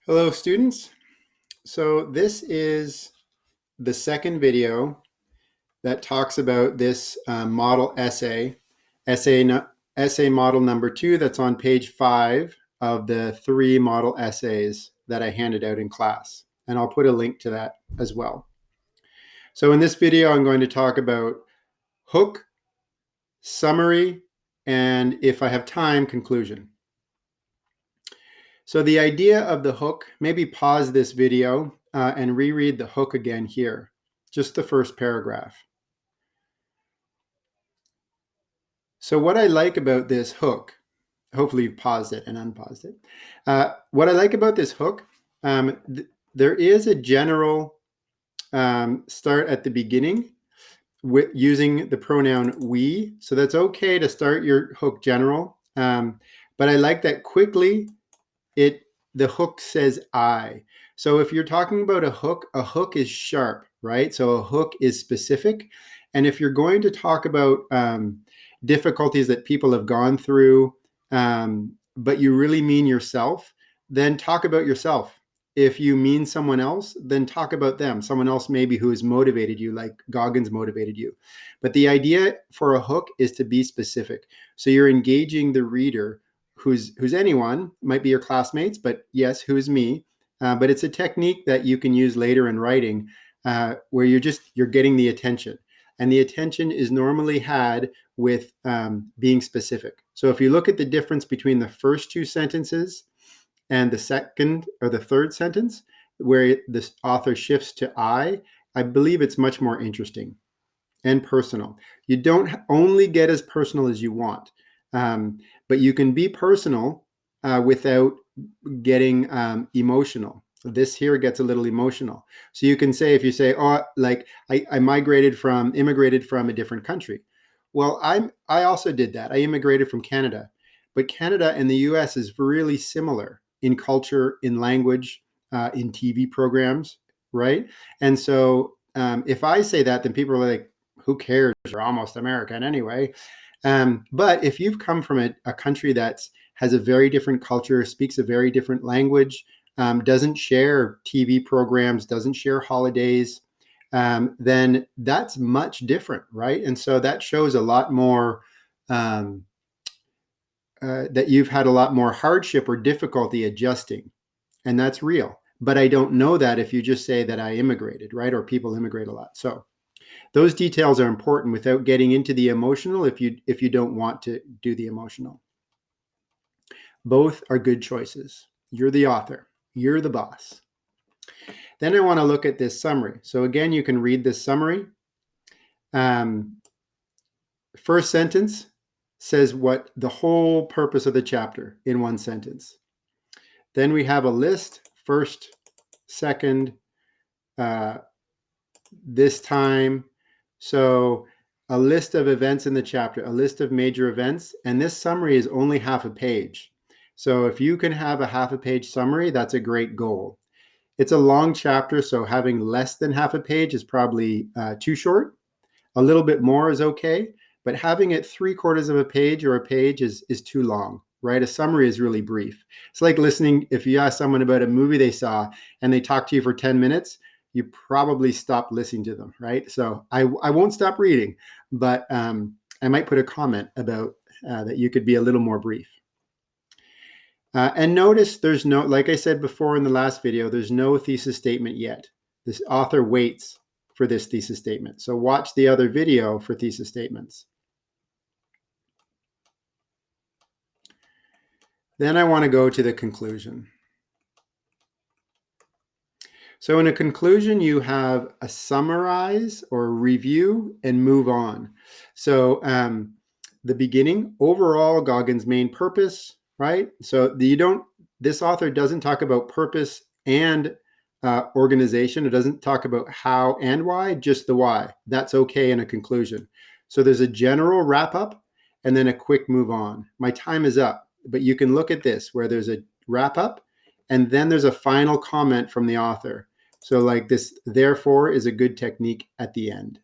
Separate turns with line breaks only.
Hello, students. So this is the second video that talks about this model essay model number 2 that's on page 5 of the 3 model essays that I handed out in class. And I'll put a link to that as well. So in this video, I'm going to talk about hook, summary, and if I have time, conclusion. So the idea of the hook, maybe pause this video and reread the hook again here, just the first paragraph. So what I like about this hook, hopefully you've paused it and unpaused it. What I like about this hook, there is a general start at the beginning with using the pronoun we. So that's okay to start your hook general. But I like that quickly the hook says I. So if you're talking about a hook is sharp, right? So a hook is specific. And if you're going to talk about difficulties that people have gone through, but you really mean yourself, then talk about yourself. If you mean someone else, then talk about them. Someone else maybe who has motivated you, like Goggins motivated you. But the idea for a hook is to be specific. So you're engaging the reader who's anyone, might be your classmates, but yes, who's me. But it's a technique that you can use later in writing where you're getting the attention. And the attention is normally had with being specific. So if you look at the difference between the first two sentences and the second or the third sentence, where this author shifts to I believe it's much more interesting and personal. You don't only get as personal as you want, but you can be personal without getting emotional. This here gets a little emotional. So you can say, if you say, oh, like I immigrated from a different country. Well, I also did that. I immigrated from Canada, but Canada and the US is really similar in culture, in language, in TV programs, right? And so if I say that, then people are like, who cares? You're almost American anyway. But if you've come from a country that has a very different culture, speaks a very different language, doesn't share TV programs, doesn't share holidays, then that's much different, right? And so that shows a lot more that you've had a lot more hardship or difficulty adjusting, and that's real. But I don't know that if you just say that I immigrated, right? Or people immigrate a lot. So those details are important without getting into the emotional if you don't want to do the emotional. Both are good choices. You're the author. You're the boss. Then I want to look at this summary. So again, you can read this summary. First sentence says what the whole purpose of the chapter in one sentence. Then we have a list, first, second, this time. So a list of events in the chapter, a list of major events, and this summary is only half a page. So if you can have a half a page summary, that's a great goal. It's a long chapter, so having less than half a page is probably too short. A little bit more is okay, but having it 3/4 of a page or a page is too long, right? A summary is really brief. It's like listening, if you ask someone about a movie they saw and they talk to you for 10 minutes, you probably stop listening to them, right? So I won't stop reading, but I might put a comment about that you could be a little more brief. And notice there's no, like I said before in the last video, there's no thesis statement yet. This author waits for this thesis statement. So watch the other video for thesis statements. Then I want to go to the conclusion. So in a conclusion, you have a summarize or review and move on. So the beginning, overall, Goggins' main purpose, right? So this author doesn't talk about purpose and organization. It doesn't talk about how and why, just the why. That's okay in a conclusion. So there's a general wrap up and then a quick move on. My time is up, but you can look at this where there's a wrap up and then there's a final comment from the author. So like this, therefore, is a good technique at the end.